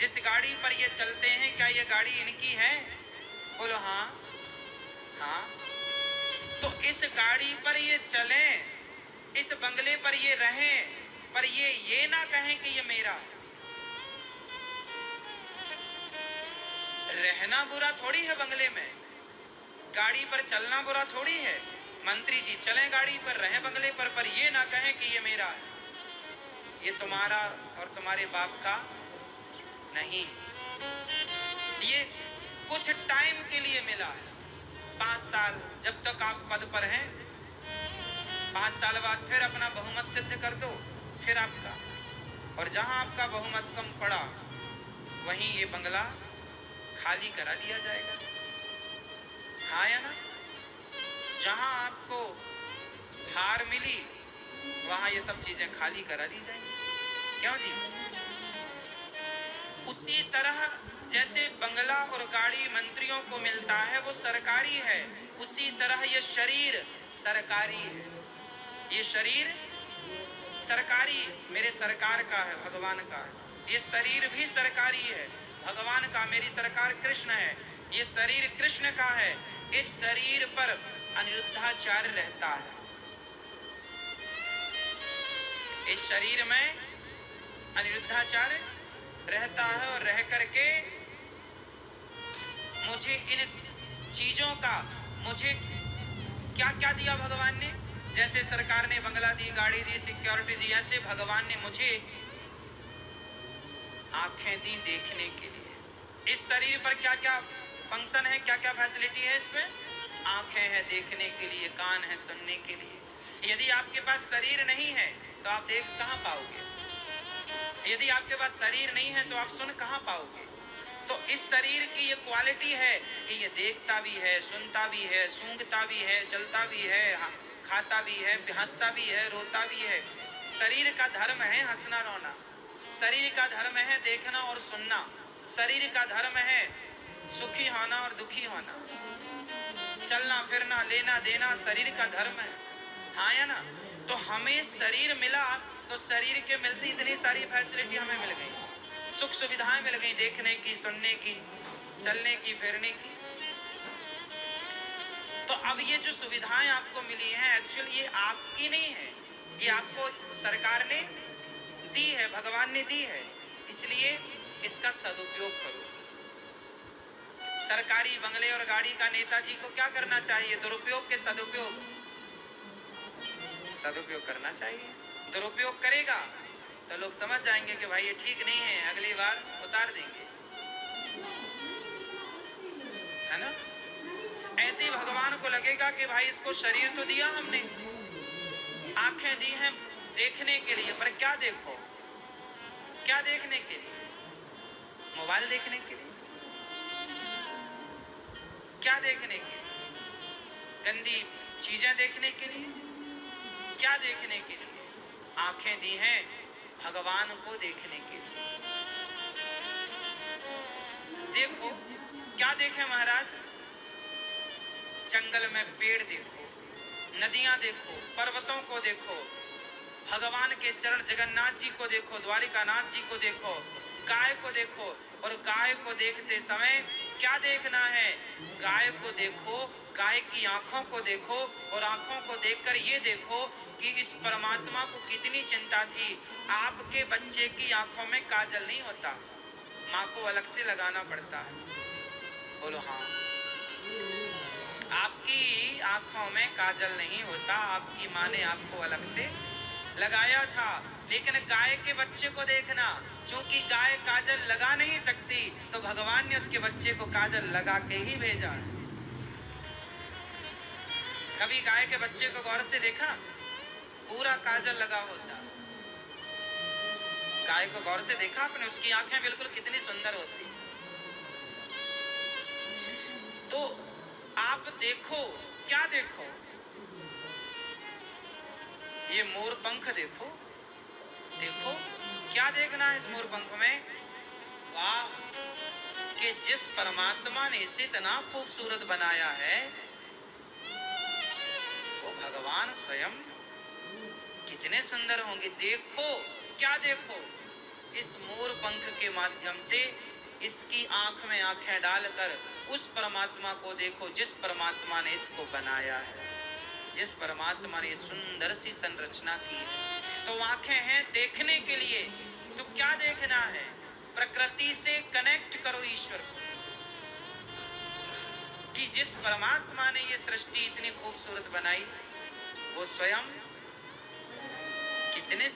जिस गाड़ी पर ये चलते हैं क्या ये गाड़ी इनकी है? बोलो हाँ। हाँ, तो इस गाड़ी पर ये चलें, इस बंगले पर ये रहें, पर ये ना कहें कि ये मेरा है। रहना बुरा थोड़ी है बंगले में, गाड़ी पर चलना बुरा थोड़ी है। मंत्री जी चलें गाड़ी पर, रहें बंगले पर ये ना कहें कि ये मेरा है, ये तुम्हारा और तुम्हारे बाप का नहीं, ये कुछ टाइम के लिए मिला है। 5 साल जब तक आप पद पर हैं, 5 साल बाद फिर अपना बहुमत सिद्ध कर दो, फिर आपका। और जहां आपका बहुमत कम पड़ा वहीं ये बंगला खाली करा लिया जाएगा। हाँ या ना? जहां आपको हार मिली वहां ये सब चीजें खाली करा ली जाएंगी। क्यों जी? उसी तरह जैसे बंगला और गाड़ी मंत्रियों को मिलता है वो सरकारी है, उसी तरह ये शरीर सरकारी है। ये शरीर सरकारी मेरे सरकार का है, भगवान का है। ये शरीर भी सरकारी है, भगवान का। मेरी सरकार कृष्ण है, ये शरीर कृष्ण का है। इस शरीर पर अनिरुद्धाचार्य रहता है। इस शरीर में अनिरुद्धाचार्य रहता है और रह करके मुझे इन चीजों का, मुझे क्या क्या दिया भगवान ने? जैसे सरकार ने बंगला दी, गाड़ी दी, सिक्योरिटी दी, ऐसे भगवान ने मुझे आंखें दी देखने के लिए। इस शरीर पर क्या क्या फंक्शन है, क्या क्या फैसिलिटी है इसमें? आंखें हैं देखने के लिए, कान है सुनने के लिए। यदि आपके पास शरीर नहीं है तो आप देख कहां पाओगे? यदि आपके पास शरीर नहीं है तो आप सुन कहां पाओगे? तो इस शरीर की ये क्वालिटी है कि ये देखता भी है, सुनता भी है, सूंघता भी है, चलता भी है, खाता भी है, हंसता भी है, रोता भी है। शरीर का धर्म है हंसना रोना, शरीर का धर्म है देखना और सुनना, शरीर का धर्म है सुखी होना और दुखी होना, चलना फिरना, लेना देना शरीर का धर्म है। हाँ या ना? तो हमें शरीर मिला तो शरीर के मिलते इतनी सारी फैसिलिटी हमें मिल गई, सुख सुविधाएं मिल गई, देखने की, सुनने की, चलने की, फिरने की। तो अब ये जो सुविधाएं आपको मिली हैं एक्चुअली ये आपकी नहीं है, ये आपको सरकार ने दी है, भगवान ने दी है, इसलिए इसका सदुपयोग करो। सरकारी बंगले और गाड़ी का नेताजी को क्या करना चाहिए? दुरुपयोग के सदुपयोग? सदुपयोग करना चाहिए। दुरुपयोग करेगा तो लोग समझ जाएंगे कि भाई ये ठीक नहीं है, अगली बार उतार देंगे, है ना? ऐसे ही भगवान को लगेगा कि भाई इसको शरीर तो दिया हमने, आंखें दी हैं देखने के लिए, पर क्या देखो? क्या देखने के लिए? मोबाइल देखने के लिए? क्या देखने के लिए? गंदी चीजें देखने के लिए? क्या देखने के लिए? आंखें दी हैं भगवान को देखने के लिए। देखो क्या देखें महाराज? जंगल में पेड़ देखो, नदियां देखो, पर्वतों को देखो, भगवान के चरण जगन्नाथ जी को देखो, द्वारिकानाथ जी को देखो, गाय को देखो। और गाय को देखते समय क्या देखना है? गाय को देखो, गाय की आंखों को देखो, और आंखों को देखकर ये देखो कि इस परमात्मा को कितनी चिंता थी। आपके बच्चे की आंखों में काजल नहीं होता, माँ को अलग से लगाना पड़ता है। बोलो हाँ। आपकी आंखों में काजल नहीं होता, आपकी माँ ने आपको अलग से लगाया था। लेकिन गाय के बच्चे को देखना, चूंकि गाय काजल लगा नहीं सकती तो भगवान ने उसके बच्चे को काजल लगा के ही भेजा है। कभी गाय के बच्चे को गौर से देखा? पूरा काजल लगा होता। गाय को गौर से देखा आपने? उसकी आंखें बिल्कुल कितनी सुंदर होती। तो आप देखो, क्या देखो? ये मोर पंख देखो, देखो क्या देखना है इस मोर पंख में? वाह, कि जिस परमात्मा ने इसे इतना खूबसूरत बनाया है वो स्वयं कितने सुंदर होंगे। देखो, क्या देखो? इस मोर पंख के माध्यम से इसकी आंख में आंखें डालकर उस परमात्मा को देखो जिस परमात्मा ने इसको बनाया है, जिस परमात्मा ने सुंदर सी संरचना की है। तो आंखें हैं देखने के लिए, तो क्या देखना है? प्रकृति से कनेक्ट करो ईश्वर को, कि जिस परमात्मा ने ये सृष्टि इतनी खूबसूरत बनाई वो स्वयं कितने